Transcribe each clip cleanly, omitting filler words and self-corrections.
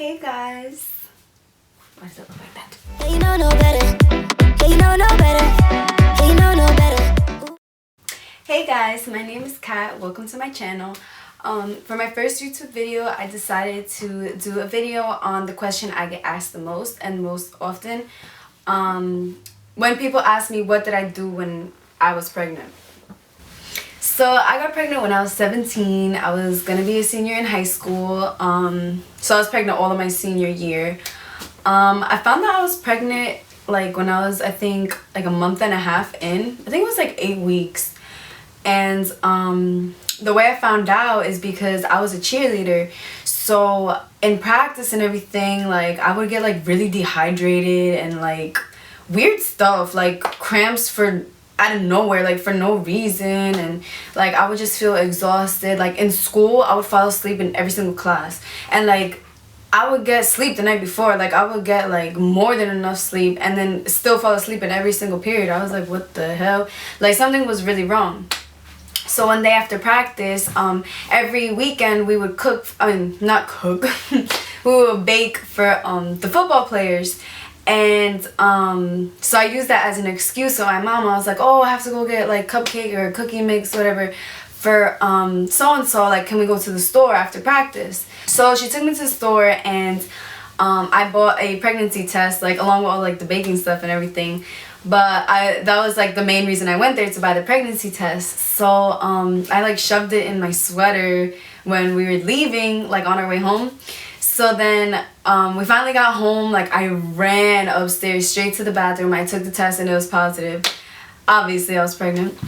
Hey guys. Why does it look like that? Yeah, you know no better. Yeah, you know no better. Yeah, you know no better. Hey guys, my name is Kat. Welcome to my channel. For my first YouTube video, I decided to do a video on the question I get asked the most and most often. When people ask me what did I do when I was pregnant. So I got pregnant when I was 17. I was gonna be a senior in high school. So I was pregnant all of my senior year. I found that I was pregnant like when I was, I think, like a month and a half in. I think it was like 8 weeks. And the way I found out is because I was a cheerleader. So in practice and everything, like I would get like really dehydrated and like weird stuff, like cramps for out of nowhere, like for no reason, and like I would just feel exhausted. Like in school I would fall asleep in every single class, and like I would get sleep the night before, like I would get like more than enough sleep and then still fall asleep in every single period. I was like, what the hell? Like something was really wrong. So one day after practice, every weekend we would cook, not cook, we would bake for the football players. And so I used that as an excuse. So my mom, I was like, oh, I have to go get like cupcake or cookie mix, whatever, for so-and-so, like can we go to the store after practice? So she took me to the store, and I bought a pregnancy test, like along with all like the baking stuff and everything. But that was like the main reason I went there, to buy the pregnancy test. So I like shoved it in my sweater when we were leaving, like on our way home. So then we finally got home. Like I ran upstairs straight to the bathroom. I took the test and it was positive. Obviously I was pregnant.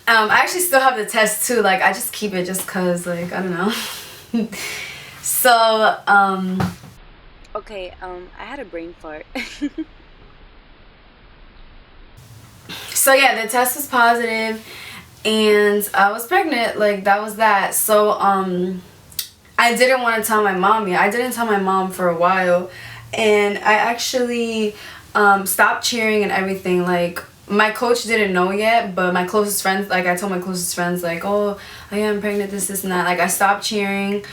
I actually still have the test too. Like I just keep it just cause, like, I don't know. So okay, I had a brain fart. So yeah, the test was positive and I was pregnant. Like that was that. So I didn't want to tell my mom yet. I didn't tell my mom for a while, and I actually stopped cheering and everything. Like my coach didn't know yet, but my closest friends, like I told my closest friends, like, oh, I am pregnant, this and that. Like I stopped cheering.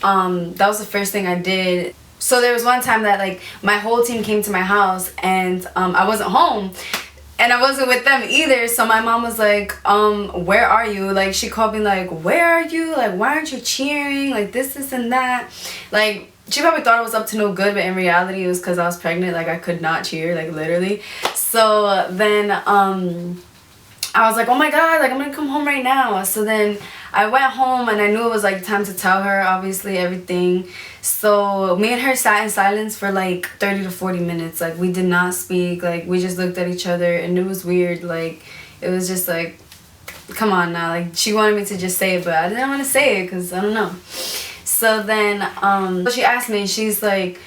That was the first thing I did. So there was one time that like my whole team came to my house, and I wasn't home. And I wasn't with them either, so my mom was like, where are you? Like, she called me like, where are you? Like, why aren't you cheering? Like, this and that. Like, she probably thought I was up to no good, but in reality, it was because I was pregnant. Like, I could not cheer, like, literally. So then, I was like, oh my god, like I'm gonna come home right now. So then I went home, and I knew it was like time to tell her, obviously, everything. So me and her sat in silence for like 30 to 40 minutes. Like we did not speak. Like we just looked at each other, and it was weird. Like it was just like, come on now. Like she wanted me to just say it, but I didn't want to say it because I don't know. So then she asked me, and she's like,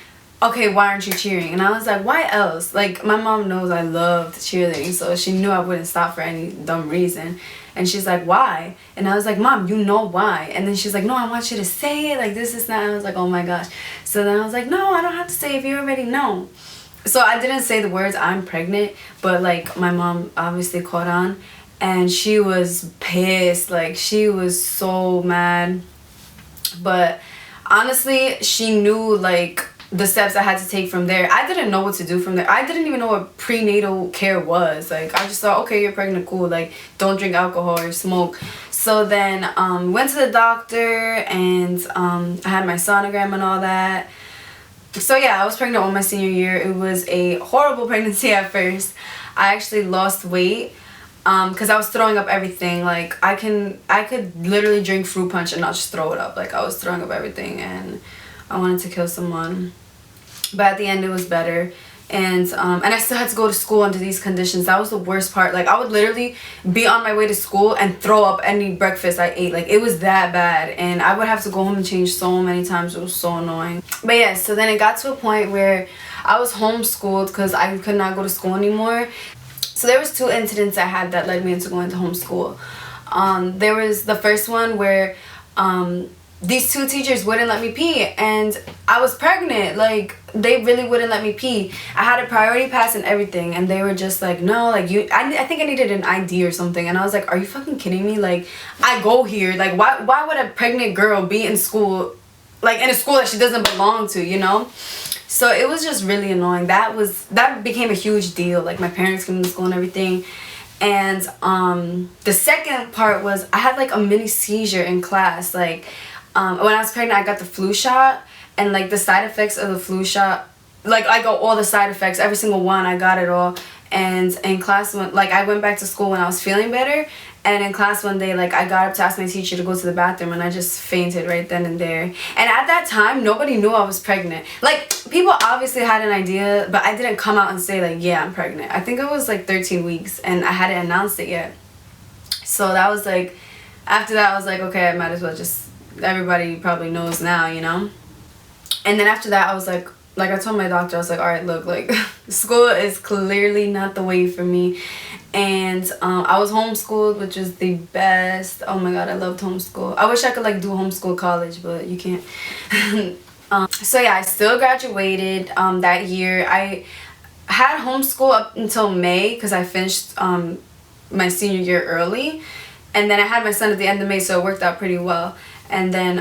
okay, why aren't you cheering? And I was like, why else? Like, my mom knows I loved cheerleading, so she knew I wouldn't stop for any dumb reason. And she's like, why? And I was like, Mom, you know why. And then she's like, no, I want you to say it, like this, that. And I was like, oh my gosh. So then I was like, no, I don't have to say it if you already know. So I didn't say the words, I'm pregnant, but like my mom obviously caught on, and she was pissed. Like, she was so mad. But honestly, she knew like the steps I had to take from there. I didn't know what to do from there. I didn't even know what prenatal care was. Like I just thought, okay, you're pregnant, cool, like don't drink alcohol or smoke. So then went to the doctor, and I had my sonogram and all that. So yeah, I was pregnant on my senior year. It was a horrible pregnancy at first. I actually lost weight because I was throwing up everything. Like I could literally drink fruit punch and not just throw it up. Like I was throwing up everything, and I wanted to kill someone. But at the end it was better. And I still had to go to school under these conditions. That was the worst part. Like I would literally be on my way to school and throw up any breakfast I ate. Like it was that bad, and I would have to go home and change so many times. It was so annoying. But yeah, so then it got to a point where I was homeschooled because I could not go to school anymore. So there was 2 incidents I had that led me into going to homeschool. There was the first one where these 2 teachers wouldn't let me pee, and I was pregnant. Like they really wouldn't let me pee. I had a priority pass and everything, and they were just like, no, like I think I needed an ID or something. And I was like, are you fucking kidding me? Like I go here, like why would a pregnant girl be in school like in a school that she doesn't belong to, you know? So it was just really annoying. That became a huge deal. Like my parents came to school and everything. And the second part was I had like a mini seizure in class. Like when I was pregnant, I got the flu shot, and like the side effects of the flu shot, like I got all the side effects, every single one, I got it all. And in class, like I went back to school when I was feeling better, and in class one day, like I got up to ask my teacher to go to the bathroom, and I just fainted right then and there. And at that time, nobody knew I was pregnant. Like people obviously had an idea, but I didn't come out and say like, yeah, I'm pregnant. I think I was like 13 weeks, and I hadn't announced it yet. So that was like, after that, I was like, okay, I might as well just, everybody probably knows now, you know? And then after that, I was like I told my doctor, I was like, all right, look, like school is clearly not the way for me. And I was homeschooled, which was the best. Oh my god, I loved homeschool. I wish I could like do homeschool college, but you can't. So yeah, I still graduated that year. I had homeschool up until May because I finished my senior year early, and then I had my son at the end of May, so it worked out pretty well. And then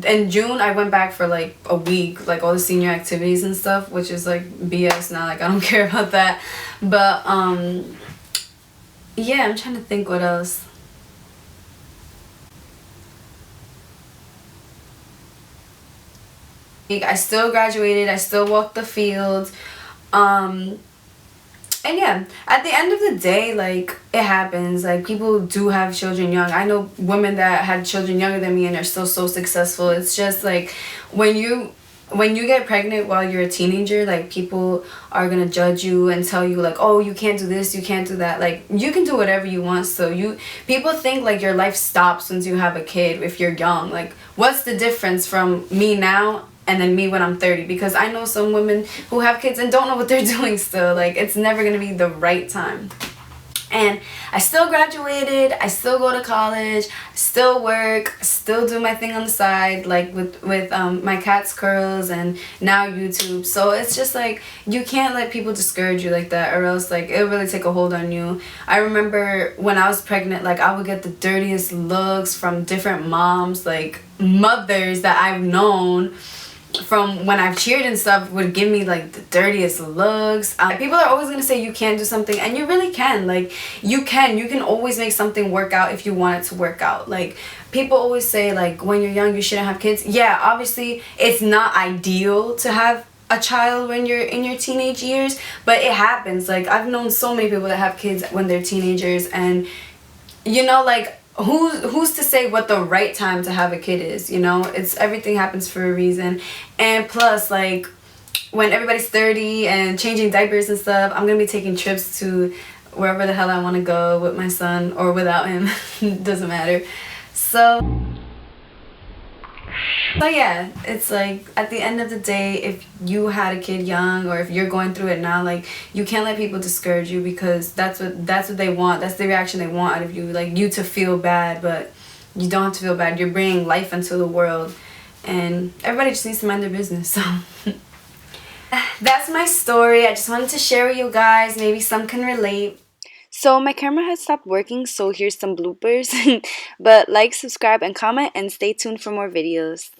in June I went back for like a week, like all the senior activities and stuff, which is like BS now, like I don't care about that. But yeah, I'm trying to think what else. I still graduated, I still walked the field. And yeah, at the end of the day, like, it happens. Like, people do have children young. I know women that had children younger than me and are still so successful. It's just like when you get pregnant while you're a teenager, like, people are gonna judge you and tell you like, oh, you can't do this, you can't do that. Like, you can do whatever you want. So people think like your life stops once you have a kid if you're young. Like, what's the difference from me now and then me when I'm 30? Because I know some women who have kids and don't know what they're doing still. Like, it's never gonna be the right time. And I still graduated, I still go to college, still work, still do my thing on the side, like with my cat's curls and now YouTube. So it's just like, you can't let people discourage you like that, or else like it'll really take a hold on you. I remember when I was pregnant, like I would get the dirtiest looks from different moms, like mothers that I've known from when I've cheered and stuff, would give me like the dirtiest looks. People are always gonna say you can't do something, and you really can. Like, you can always make something work out if you want it to work out. Like, people always say like when you're young you shouldn't have kids. Yeah, obviously it's not ideal to have a child when you're in your teenage years, but it happens. Like, I've known so many people that have kids when they're teenagers, and you know, like, who's to say what the right time to have a kid is, you know? It's, everything happens for a reason. And plus, like, when everybody's 30 and changing diapers and stuff, I'm gonna be taking trips to wherever the hell I want to go with my son, or without him. Doesn't matter. So yeah, it's like, at the end of the day, if you had a kid young, or if you're going through it now, like, you can't let people discourage you, because that's what they want. That's the reaction they want out of you, like, you to feel bad. But you don't have to feel bad. You're bringing life into the world, and everybody just needs to mind their business. So that's my story. I just wanted to share with you guys. Maybe some can relate. So my camera has stopped working, so here's some bloopers. But like, subscribe, and comment, and stay tuned for more videos.